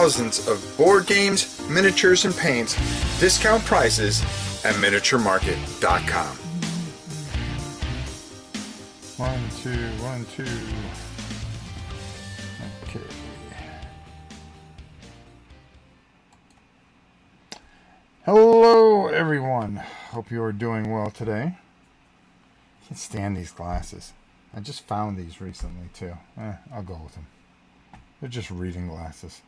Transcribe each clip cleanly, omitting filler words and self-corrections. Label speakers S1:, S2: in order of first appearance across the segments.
S1: thousands of board games, miniatures, and paints, discount prices at miniaturemarket.com.
S2: 1, 2, 1, 2. Okay. Hello, everyone. Hope you are doing well today. I can't stand these glasses. I just found these recently, too. I'll go with them. They're just reading glasses.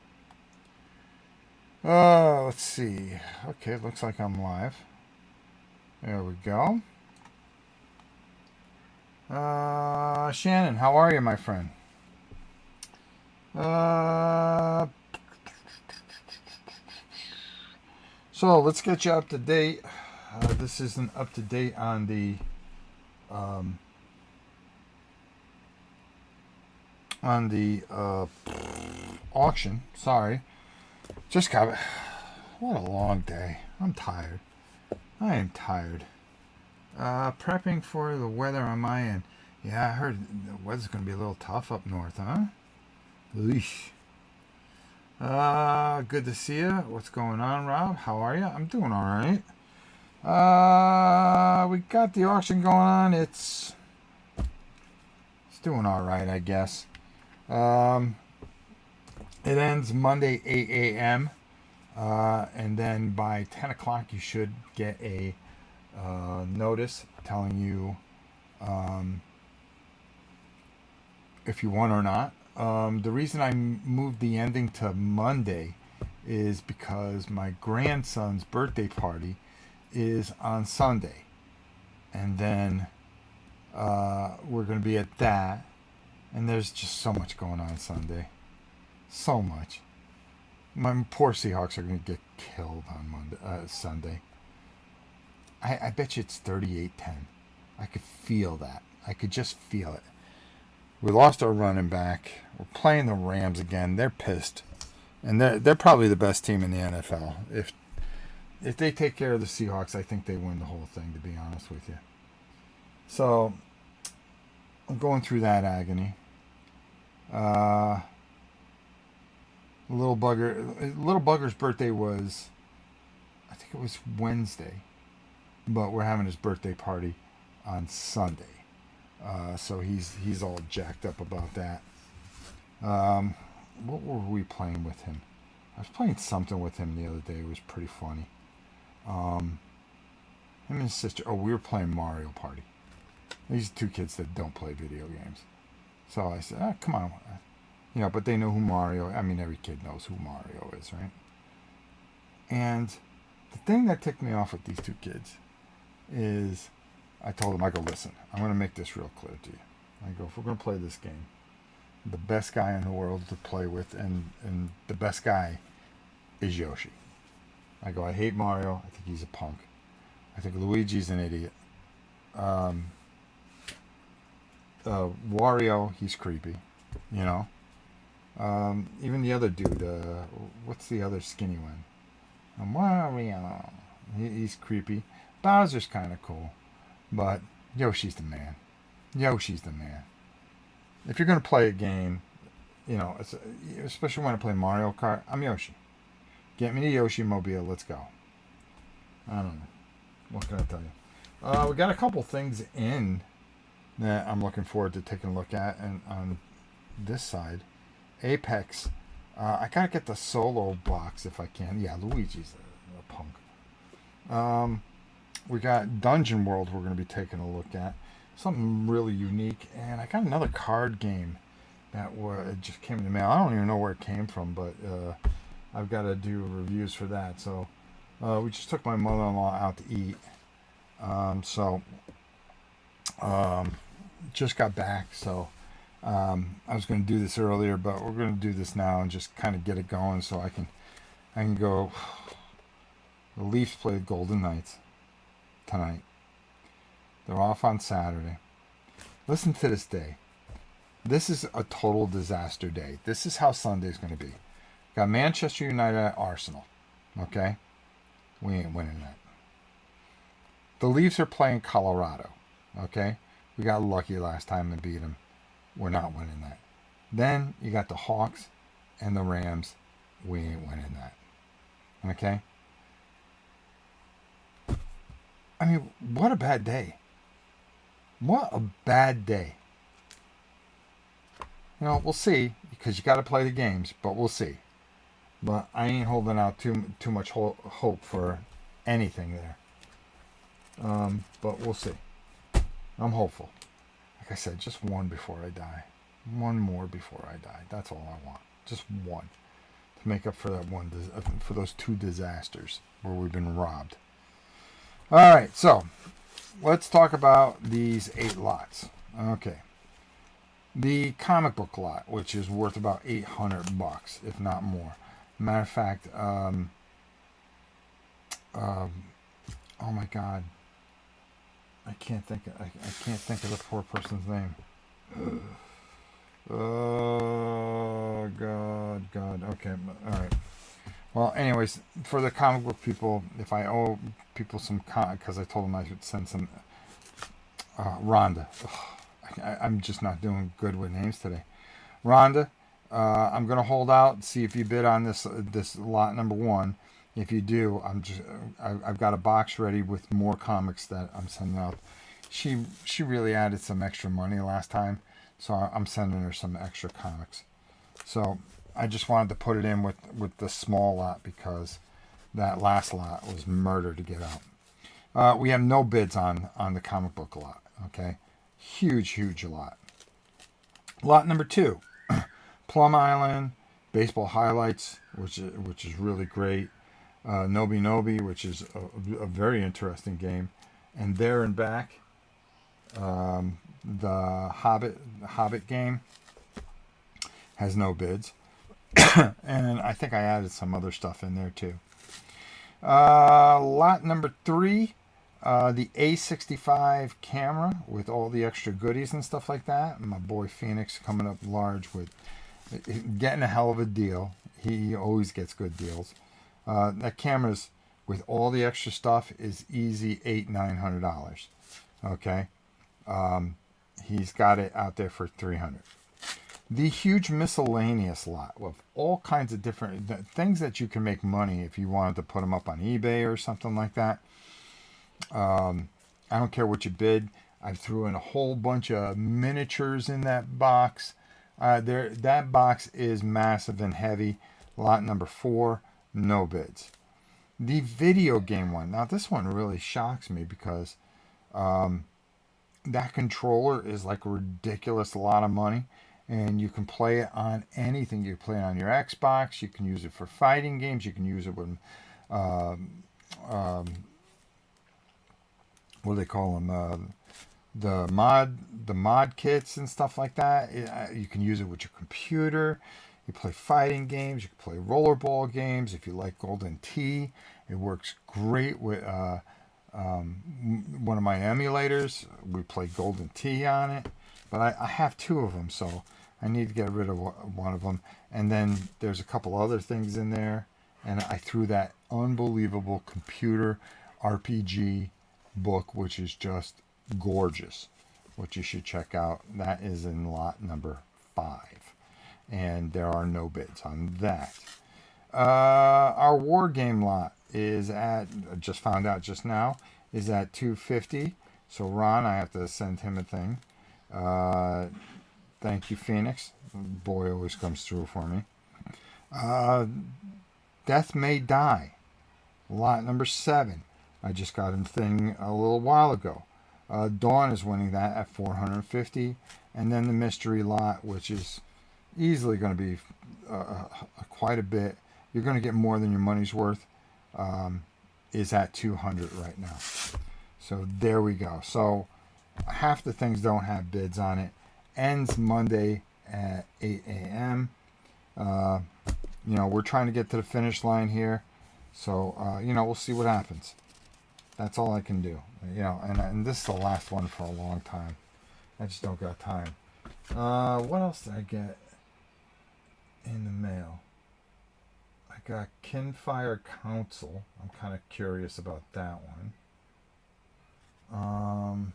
S2: Let's see. Okay, looks like I'm live. There we go. Shannon, how are you, my friend? So let's get you up to date. This isn't up to date on the auction. Sorry. Just got it. What a long day. I'm tired. I am tired. Prepping for the weather on my end. Yeah, I heard the weather's going to be a little tough up north, huh? Eesh. Good to see you. What's going on, Rob? How are you? I'm doing all right. We got the auction going on. It's doing all right, I guess. It ends Monday 8 a.m. And then by 10 o'clock you should get a notice telling you if you won or not. The reason I moved the ending to Monday is because my grandson's birthday party is on Sunday. And then we're going to be at that. And there's just so much going on Sunday. So much. My poor Seahawks are going to get killed on Sunday. I bet you it's 38-10. I could feel that. I could just feel it. We lost our running back. We're playing the Rams again. They're pissed. And they're probably the best team in the NFL. If they take care of the Seahawks, I think they win the whole thing, to be honest with you. So, I'm going through that agony. Little Bugger's birthday was, I think it was Wednesday. But we're having his birthday party on Sunday. So he's all jacked up about that. What were we playing with him? I was playing something with him the other day. It was pretty funny. Him and his sister. Oh, we were playing Mario Party. These are two kids that don't play video games. So I said, come on. But they know who Mario. I mean, every kid knows who Mario is, right? And the thing that ticked me off with these two kids is I told them, I go, listen, I'm going to make this real clear to you. I go, if we're going to play this game, the best guy in the world to play with and the best guy is Yoshi. I go, I hate Mario. I think he's a punk. I think Luigi's an idiot. Wario, he's creepy. Even the other dude, what's the other skinny one? Wario. He's creepy. Bowser's kind of cool. But Yoshi's the man. Yoshi's the man. If you're going to play a game, especially when I play Mario Kart, I'm Yoshi. Get me the Yoshi Mobile. Let's go. I don't know. What can I tell you? We got a couple things in that I'm looking forward to taking a look at. And on this side, Apex. I got to get the solo box if I can. Yeah, Luigi's a punk. We got Dungeon World we're going to be taking a look at. Something really unique. And I got another card game that it just came in the mail. I don't even know where it came from, but I've got to do reviews for that. So we just took my mother-in-law out to eat. Just got back. So I was going to do this earlier, but we're going to do this now and just kind of get it going so I can go. The Leafs play the Golden Knights tonight. They're off on Saturday. Listen to this day. This is a total disaster day. This is how Sunday's going to be. Got Manchester United at Arsenal. Okay? We ain't winning that. The Leafs are playing Colorado. Okay? We got lucky last time and beat them. We're not winning that. Then you got the Hawks and the Rams we ain't winning that. Okay? I mean, what a bad day. What a bad day. We'll see because you got to play the games, but we'll see. But I ain't holding out too much hope for anything there. But we'll see. I'm hopeful. Like I said, just one before I die. One more before I die. That's all I want. Just one to make up for that one for those 2 disasters where we've been robbed. All right, so let's talk about these 8 lots. Okay. The comic book lot, which is worth about $800, if not more. Matter of fact, oh my God, I can't think of the poor person's name. Oh God. Okay, all right. Well, anyways, for the comic book people, if I owe people some because I told them I should send some Rhonda. I'm just not doing good with names today. Rhonda, I'm gonna hold out, see if you bid on this lot number 1. If you do, I've got a box ready with more comics that I'm sending out. She really added some extra money last time, so I'm sending her some extra comics. So I just wanted to put it in with the small lot because that last lot was murder to get out. We have no bids on the comic book lot. Okay, huge lot. Lot number 2, Plum Island, baseball highlights, which is really great. Nobi Nobi, which is a very interesting game, and There and Back, the Hobbit game, has no bids, and I think I added some other stuff in there too. Lot number 3, the A65 camera with all the extra goodies and stuff like that. My boy Phoenix coming up large with getting a hell of a deal. He always gets good deals. That camera's with all the extra stuff is easy $800-900. Okay, he's got it out there for $300. The huge miscellaneous lot with all kinds of different things that you can make money if you wanted to put them up on eBay or something like that. I don't care what you bid. I threw in a whole bunch of miniatures in that box. That box is massive and heavy. Lot number 4, no bids. The video game one. Now this one really shocks me because that controller is like a ridiculous lot of money, and you can play it on anything. You can play it on your Xbox. You can use it for fighting games. You can use it with what do they call them? The mod kits and stuff like that. You can use it with your computer. You play fighting games. You can play rollerball games. If you like Golden Tee, it works great with one of my emulators. We play Golden Tee on it, but I have 2 of them, so I need to get rid of one of them. And then there's a couple other things in there, and I threw that unbelievable computer RPG book, which is just gorgeous, which you should check out. That is in lot number 5, and there are no bids on that. Our war game lot is at, just found out just now, is at $250. So Ron, I have to send him a thing. Thank you, Phoenix. Boy always comes through for me. Death May Die, lot number 7. I just got a thing a little while ago. Dawn is winning that at $450, and then the mystery lot, which is easily going to be quite a bit. You're going to get more than your money's worth. Is at $200 right now. So there we go. So half the things don't have bids on it. Ends Monday at 8 a.m. We're trying to get to the finish line here. So, we'll see what happens. That's all I can do. And this is the last one for a long time. I just don't got time. What else did I get in the mail? I got Kinfire Council. I'm kind of curious about that one.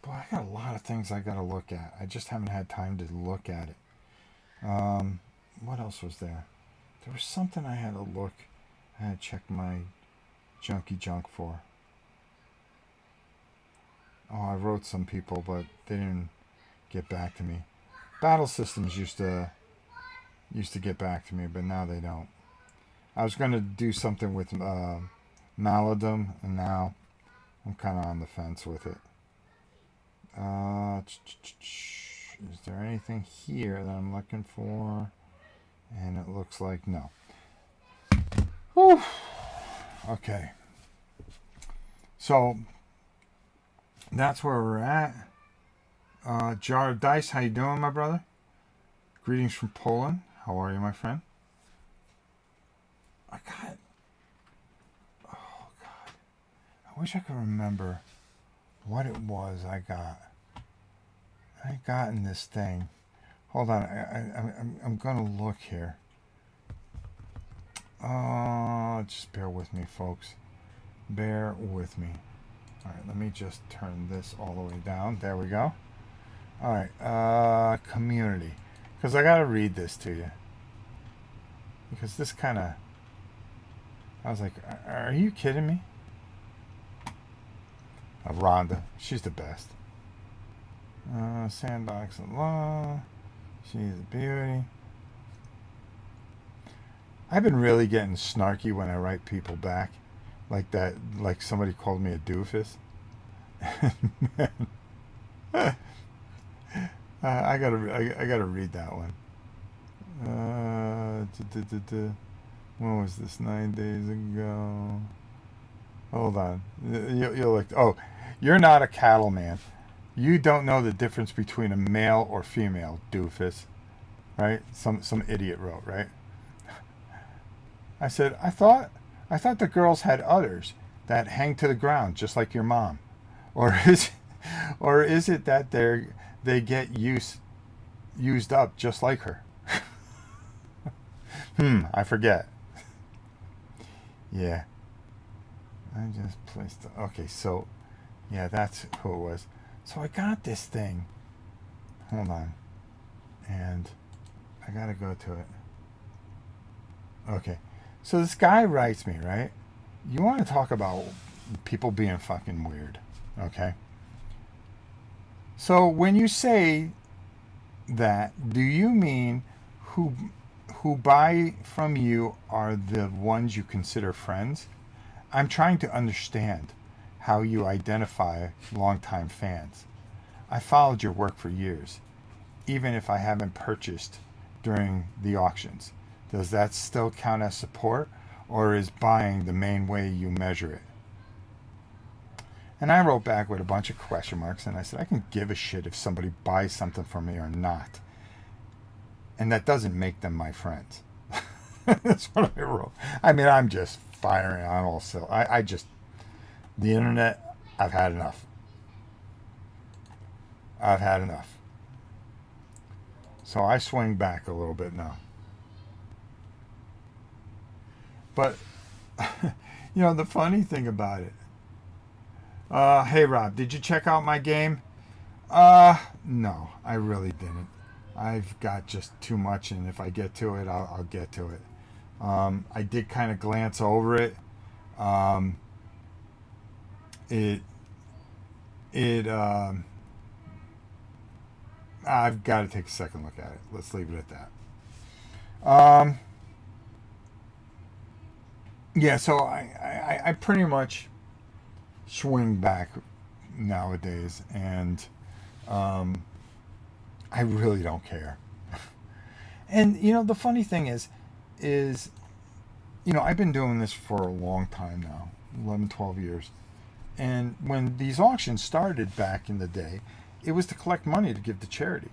S2: Boy, I got a lot of things I got to look at. I just haven't had time to look at it. what else was there? There was something I had to look. I had to check my junky junk for. Oh, I wrote some people, but they didn't get back to me. Battle Systems used to get back to me, but now they don't. I was going to do something with Maladum, and now I'm kind of on the fence with it. Is there anything here that I'm looking for? And it looks like no. Whew. Okay. So that's where we're at. Jar of Dice, how you doing, my brother? Greetings from Poland. How are you, my friend? I got... Oh, God. I wish I could remember what it was I got. I got in this thing. Hold on. I'm going to look here. Just bear with me, folks. Bear with me. All right, let me just turn this all the way down. There we go. All right, community. Because I got to read this to you. Because this kind of... I was like, are you kidding me? Rhonda. She's the best. Sandbox of Law. She's a beauty. I've been really getting snarky when I write people back. Like that, like somebody called me a doofus. I gotta read that one. When was this? 9 days ago. Hold on. You'll look. Oh, you're not a cattleman. You don't know the difference between a male or female, doofus. Right? Some idiot wrote, right? I said, I thought the girls had udders that hang to the ground just like your mom, or is it that they get used up just like her? I forget. Yeah. I just placed the, okay, so yeah, that's who it was. So I got this thing. Hold on. And I gotta go to it. Okay. So this guy writes me, right? You want to talk about people being fucking weird, okay? So when you say that, do you mean who buy from you are the ones you consider friends? I'm trying to understand how you identify longtime fans. I followed your work for years, even if I haven't purchased during the auctions. Does that still count as support, or is buying the main way you measure it? And I wrote back with a bunch of question marks, and I said, I can give a shit if somebody buys something from me or not. And that doesn't make them my friends. That's what I wrote. I mean, I'm just firing on all cylinders. I just, the internet, I've had enough. I've had enough. So I swing back a little bit now. But, the funny thing about it. Hey, Rob, did you check out my game? No, I really didn't. I've got just too much, and if I get to it, I'll get to it. I did kind of glance over it. I've got to take a second look at it. Let's leave it at that. Yeah, so I pretty much swing back nowadays, and I really don't care. And the funny thing is I've been doing this for a long time now, 11, 12 years. And when these auctions started back in the day, it was to collect money to give to charity.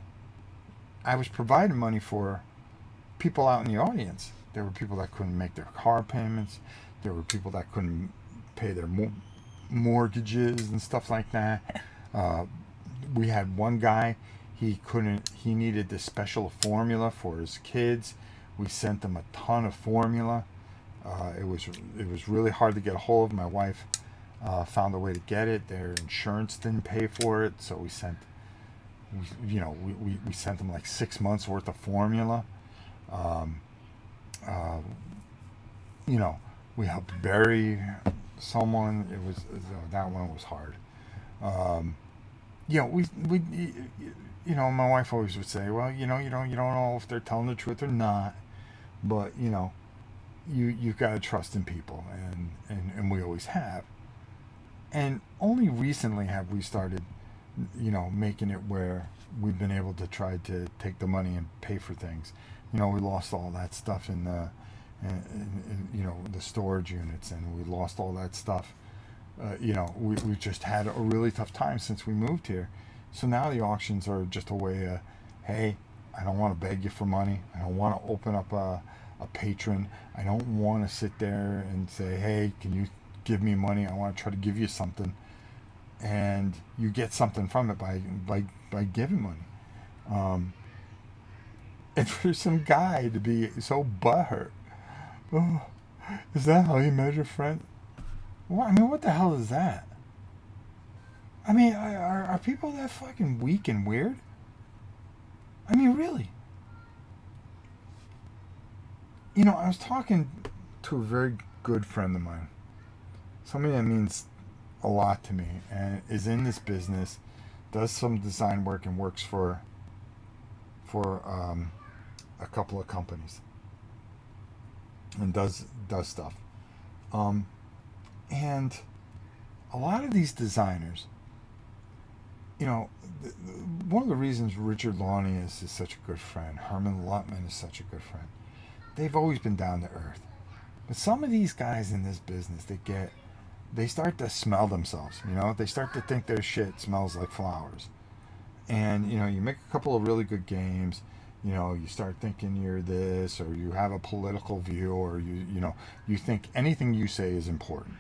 S2: I was providing money for people out in the audience. There were people that couldn't make their car payments. There were people that couldn't pay their mortgages and stuff like that. We had one guy, he needed this special formula for his kids. We sent them a ton of formula. It was really hard to get a hold of. My wife found a way to get it. Their insurance didn't pay for it, so we sent them like 6 months worth of formula. Uh, you know, we helped bury someone. That one was hard. Um, we my wife always would say, well, you don't know if they're telling the truth or not, but you've got to trust in people, and we always have. And only recently have we started, making it where we've been able to try to take the money and pay for things. We lost all that stuff in the storage units, and we lost all that stuff. We just had a really tough time since we moved here. So now the auctions are just a way of, hey, I don't want to beg you for money. I don't want to open up a patron. I don't want to sit there and say, hey, can you give me money? I want to try to give you something. And you get something from it by giving money. And for some guy to be so butthurt, oh, is that how you measure friends? Well, I mean, what the hell is that? I mean, are people that fucking weak and weird? I mean, really? I was talking to a very good friend of mine, somebody that means a lot to me, and is in this business, does some design work, and works for a couple of companies, and does stuff. And a lot of these designers, one of the reasons Richard Lawney is such a good friend, Herman Luttman is such a good friend, they've always been down to earth. But some of these guys in this business, they start to smell themselves, they start to think their shit smells like flowers. And, you make a couple of really good games, you start thinking you're this, or you have a political view, or you think anything you say is important.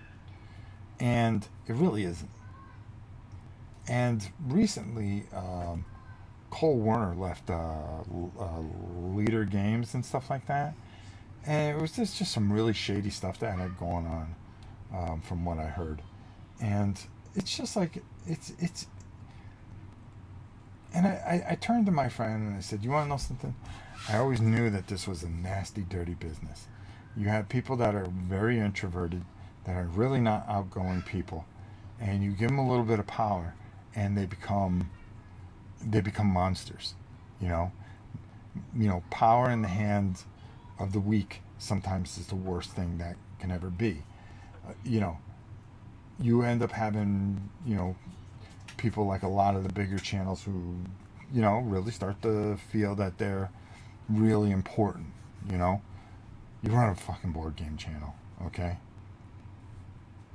S2: And it really isn't. And recently, Cole Werner left Leader Games and stuff like that. And it was just some really shady stuff that had going on, from what I heard. And it's just like, it's and I turned to my friend and I said, you want to know something? I always knew that this was a nasty, dirty business. You have people that are very introverted, that are really not outgoing people, and you give them a little bit of power, and they become monsters. Power in the hands of the weak sometimes is the worst thing that can ever be. You end up having people like a lot of the bigger channels who really start to feel that they're really important. You run a fucking board game channel, okay?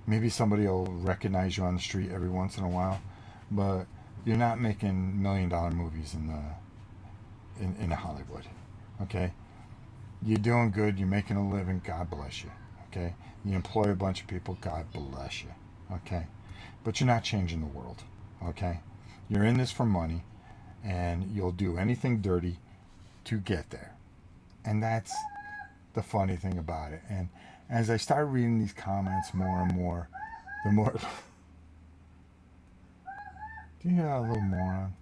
S2: Maybe somebody will recognize you on the street every once in a while, but you're not making $1 million movies in Hollywood, okay? You're doing good. You're making a living. God bless you, okay? You employ a bunch of people. God bless you, okay? But you're not changing the world, okay? You're in this for money, and you'll do anything dirty to get there. And that's the funny thing about it. And as I start reading these comments more and more, the more... Do you hear that little moron?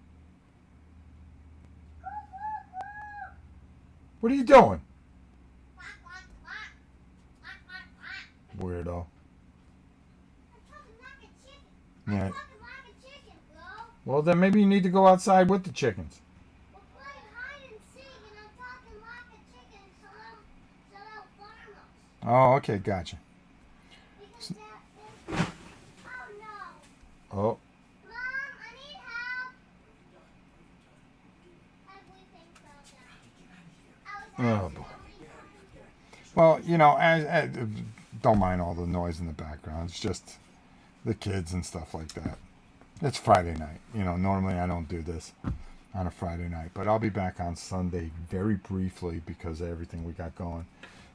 S2: What are you doing? Weirdo. Yeah. Well, then maybe you need to go outside with the chickens. Oh, okay, gotcha. Oh. Oh boy. Well, as don't mind all the noise in the background. It's just the kids and stuff like that. It's Friday night. Normally I don't do this on a Friday night, but I'll be back on Sunday very briefly because of everything we got going.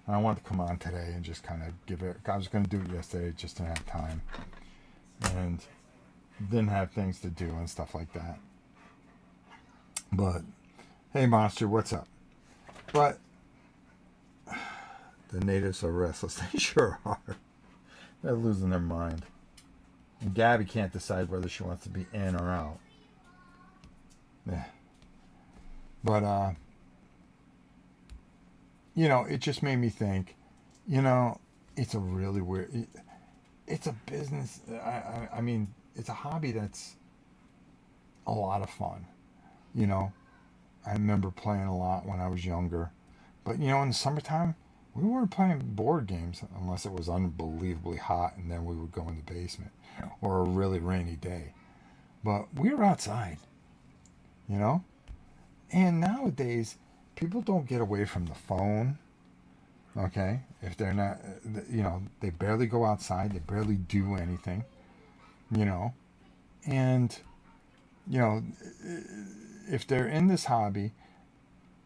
S2: And I wanted to come on today and just kind of give it. I was going to do it yesterday, just didn't have time, and didn't have things to do and stuff like that. But hey, Monster, what's up? But the natives are restless. They sure are. They're losing their mind. And Gabby can't decide whether she wants to be in or out. Yeah. But it just made me think, you know, it's a really weird, it's a business. I mean, it's a hobby that's a lot of fun. You know, I remember playing a lot when I was younger. But, in the summertime, we weren't playing board games unless it was unbelievably hot and then we would go in the basement or a really rainy day. But we were outside, you know? And nowadays, people don't get away from the phone, okay? If they're not, they barely go outside, they barely do anything, you know? And, you know, if they're in this hobby,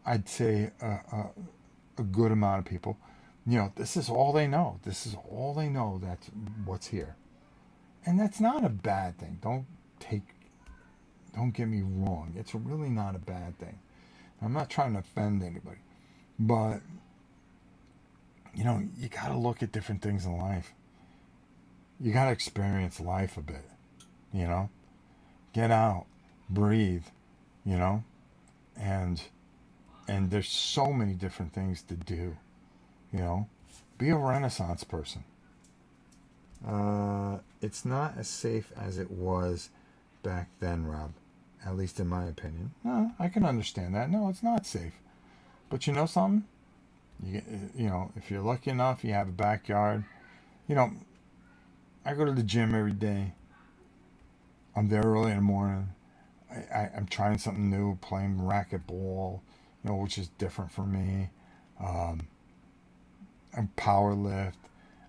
S2: I'd say a good amount of people, this is all they know. This is all they know. That's what's here. And that's not a bad thing. Don't get me wrong. It's really not a bad thing. I'm not trying to offend anybody. But, you got to look at different things in life. You got to experience life a bit, Get out, breathe, and there's so many different things to do, Be a Renaissance person. It's not as safe as it was back then, Rob. At least in my opinion. No, I can understand that. No, it's not safe. But you know something? If you're lucky enough, you have a backyard. I go to the gym every day. I'm there early in the morning. I'm trying something new, playing racquetball, which is different for me. I power lift.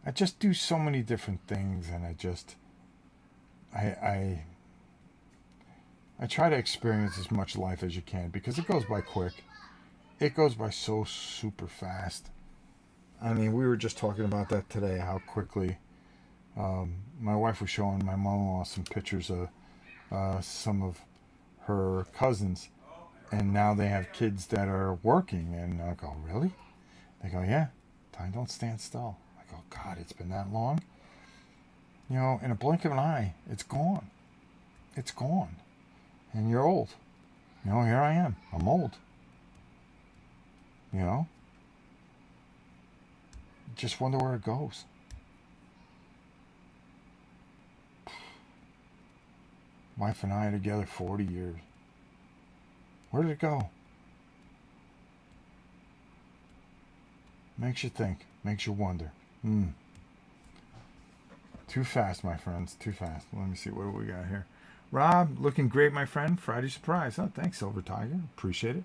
S2: I just do so many different things, and I try to experience as much life as you can because it goes by quick. It goes by so super fast. I mean, we were just talking about that today, how quickly. My wife was showing my mom-in-law some pictures of some of her cousins, and now they have kids that are working. And I go, really? They go, yeah. Time don't stand still. I go, God, it's been that long. In a blink of an eye, it's gone. It's gone. And you're old. Here I am. I'm old. Just wonder where it goes. Wife and I are together 40 years. Where did it go? Makes you think. Makes you wonder. Too fast, my friends. Too fast. Let me see. What do we got here? Rob, looking great, my friend. Friday surprise. Oh, thanks, Silver Tiger. Appreciate it.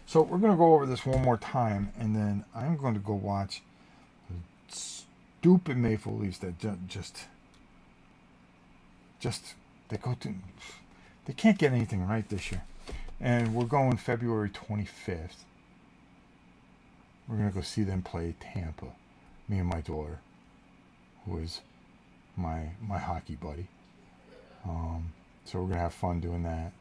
S2: So we're going to go over this one more time, and then I'm going to go watch stupid Maple Leafs that just they can't get anything right this year. And we're going February 25th. We're going to go see them play Tampa. Me and my daughter, who is my hockey buddy. So we're going to have fun doing that.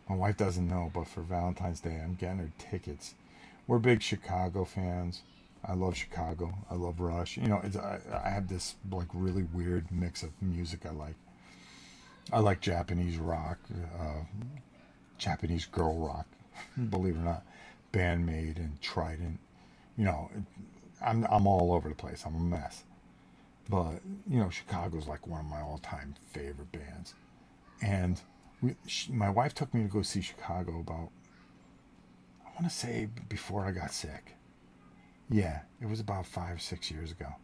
S2: My wife doesn't know, but for Valentine's Day, I'm getting her tickets. We're big Chicago fans. I love Chicago. I love Rush. I have this really weird mix of music I like. I like Japanese rock, Japanese girl rock, believe it or not, Bandmate and Trident. I'm all over the place. I'm a mess. But, Chicago's like one of my all-time favorite bands. And my wife took me to go see Chicago about, I want to say, before I got sick. Yeah, it was about 5-6 years ago.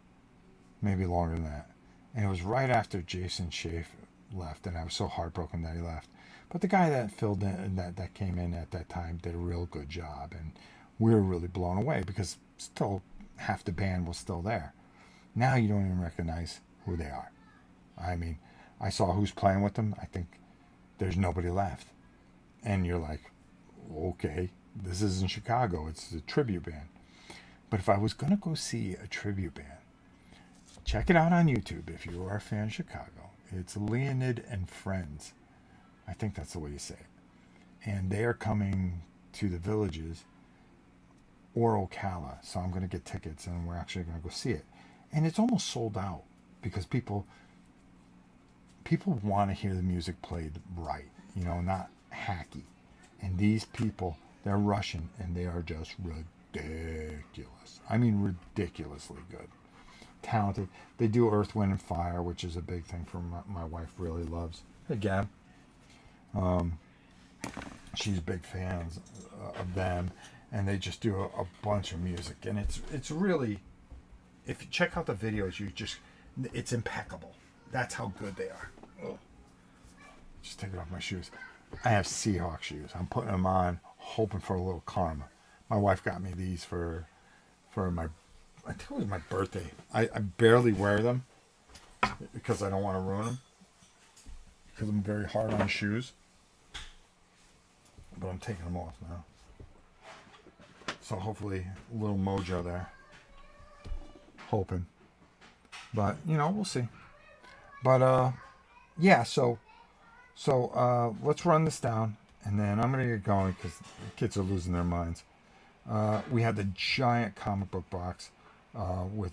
S2: Maybe longer than that. And it was right after Jason Schaefer left, and I was so heartbroken that he left. But the guy that filled in, that came in at that time, did a real good job, and we were really blown away because still half the band was still there. Now you don't even recognize who they are. I mean, I saw who's playing with them. I think there's nobody left. And you're like, okay, this isn't Chicago. It's a tribute band. But if I was going to go see a tribute band, check it out on YouTube if you are a fan of Chicago. It's Leonid and Friends. I think that's the way you say it. And they are coming to the Villages or Ocala. So I'm going to get tickets and we're actually going to go see it. And it's almost sold out because people want to hear the music played right, not hacky. And these people, they're Russian and they are just ridiculous. I mean, ridiculously good. Talented. They do Earth, Wind, and Fire, which is a big thing for my wife. Really loves. Hey, Gab. She's big fans of them, and they just do a bunch of music, and it's really, if you check out the videos, it's impeccable. That's how good they are. Ugh. Just taking off my shoes. I have Seahawk shoes. I'm putting them on, hoping for a little karma. My wife got me these for my, I think it was my birthday. I barely wear them because I don't want to ruin them, because I'm very hard on shoes. But I'm taking them off now. So hopefully a little mojo there. Hoping. But, we'll see. But, yeah, so let's run this down. And then I'm going to get going because the kids are losing their minds. We had the giant comic book box with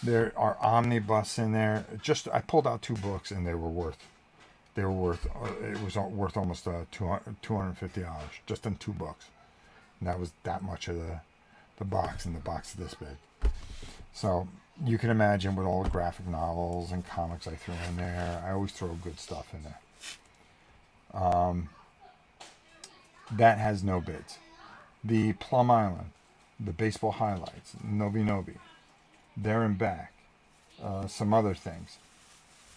S2: there are omnibus in there. I pulled out 2 books and they were worth it was worth almost $250 just in 2 books. And that was that much of the box, and the box is this big. So you can imagine with all the graphic novels and comics I threw in there. I always throw good stuff in there. That has no bids. The Plum Island, the baseball highlights, Novi Novi, there and back, some other things.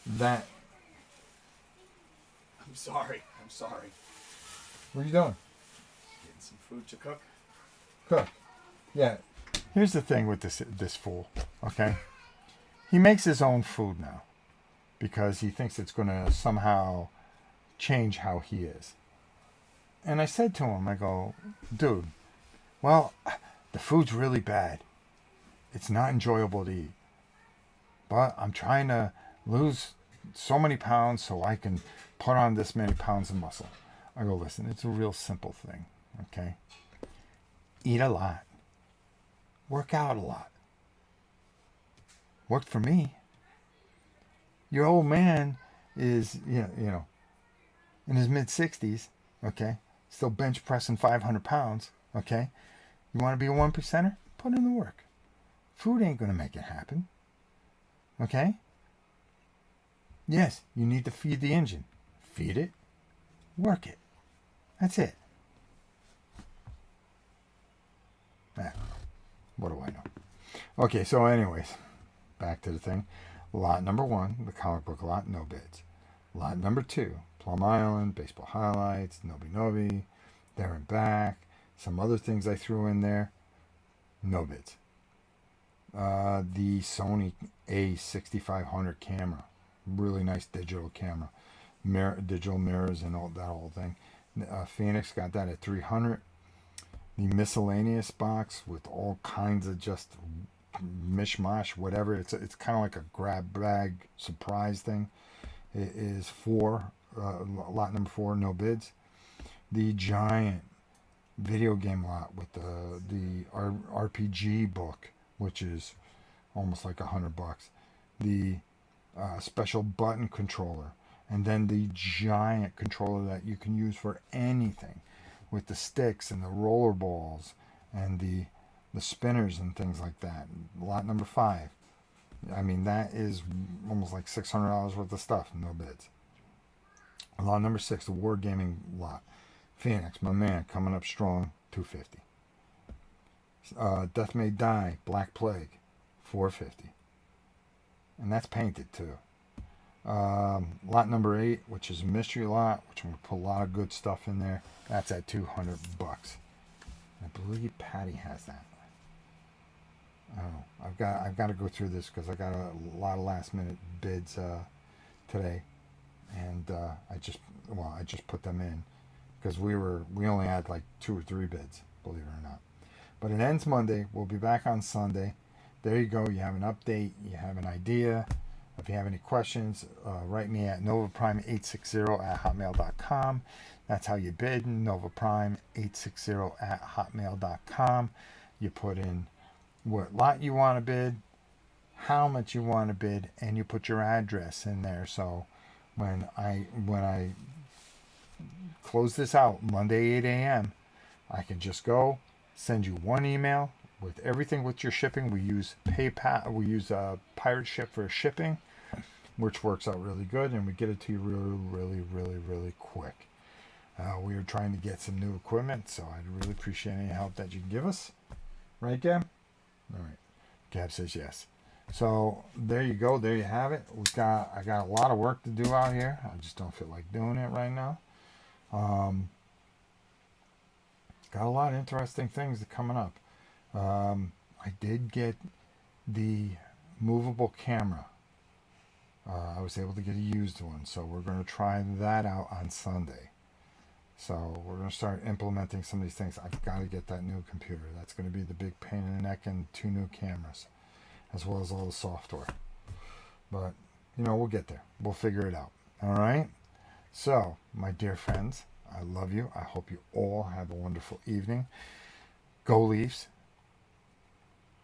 S2: That.
S3: I'm sorry.
S2: What are you doing?
S3: Getting some food to cook.
S2: Cook. Yeah. Here's the thing with this fool. Okay. He makes his own food now because he thinks it's going to somehow change how he is. And I said to him, I go, dude, well, the food's really bad. It's not enjoyable to eat. But I'm trying to lose so many pounds so I can put on this many pounds of muscle. I go, listen, it's a real simple thing, okay? Eat a lot. Work out a lot. Worked for me. Your old man is, in his mid-60s, okay? Still bench pressing 500 pounds, okay? You want to be a 1%er? Put in the work. Food ain't going to make it happen, okay? Yes, you need to feed the engine. Feed it. Work it. That's it. What do I know? Okay, so anyways, back to the thing. Lot number 1, the comic book lot, no bids. Lot number 2, Plum Island, baseball highlights, Novi Novi, there and back, some other things I threw in there, no bids. The Sony A6500 camera, really nice digital camera, digital mirrors and all that whole thing. Phoenix got that at $300. The miscellaneous box with all kinds of just mishmash, whatever. It's kind of like a grab bag surprise thing. It is lot number 4, no bids. The giant video game lot with the RPG book, which is almost like $100. The special button controller, and then the giant controller that you can use for anything, with the sticks and the roller balls and the spinners and things like that. Lot number 5. I mean, that is almost like $600 worth of stuff, no bids. Lot number 6, the wargaming lot. Phoenix, my man, coming up strong, $250. Death May Die, Black Plague, $450. And that's painted too. Lot number 8, which is a mystery lot, which I'm going to put a lot of good stuff in there. That's at $200. I believe Patty has that. Oh, I've got to go through this because I got a lot of last minute bids today, and I just put them in because we only had like 2 or 3 bids, believe it or not. But it ends Monday. We'll be back on Sunday. There you go. You have an update. You have an idea. If you have any questions, write me at novaprime860@hotmail.com. That's how you bid, novaprime860@hotmail.com. You put in what lot you want to bid, how much you want to bid, and you put your address in there. So when I close this out Monday 8 a.m., I can just go send you one email with everything with your shipping. We use PayPal. We use Pirate Ship for shipping, which works out really good, and we get it to you really quick. We are trying to get some new equipment, so I'd really appreciate any help that you can give us. Right, Gab? All right. Gab says yes. So there you go. There you have it. I got a lot of work to do out here. I just don't feel like doing it right now. Got a lot of interesting things coming up. I did get the movable camera. I was able to get a used one, so we're going to try that out on Sunday. So we're going to start implementing some of these things. I've got to get that new computer. That's going to be the big pain in the neck, and 2 new cameras, as well as all the software. But, we'll get there. We'll figure it out. All right? So, my dear friends, I love you. I hope you all have a wonderful evening. Go Leafs.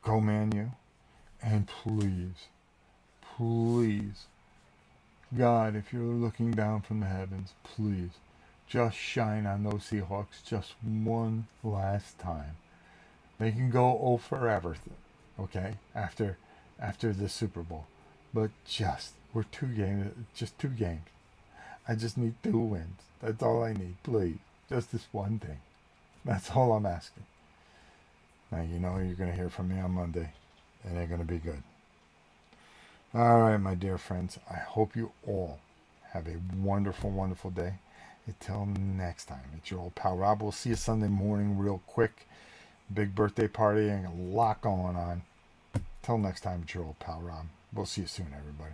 S2: Go Man U. And please, God, if you're looking down from the heavens, please, just shine on those Seahawks just one last time. They can go oh forever, okay, after the Super Bowl. But we're 2 games, just 2 games. I just need 2 wins. That's all I need, please. Just this one thing. That's all I'm asking. Now, you're going to hear from me on Monday, and they're going to be good. All right, my dear friends, I hope you all have a wonderful, wonderful day. Until next time, it's your old pal Rob. We'll see you Sunday morning real quick. Big birthday party and a lot going on. Till next time, it's your old pal Rob. We'll see you soon, everybody.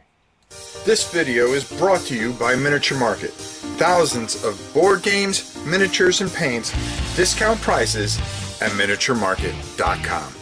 S1: This video is brought to you by Miniature Market. Thousands of board games, miniatures, and paints, discount prices at miniaturemarket.com.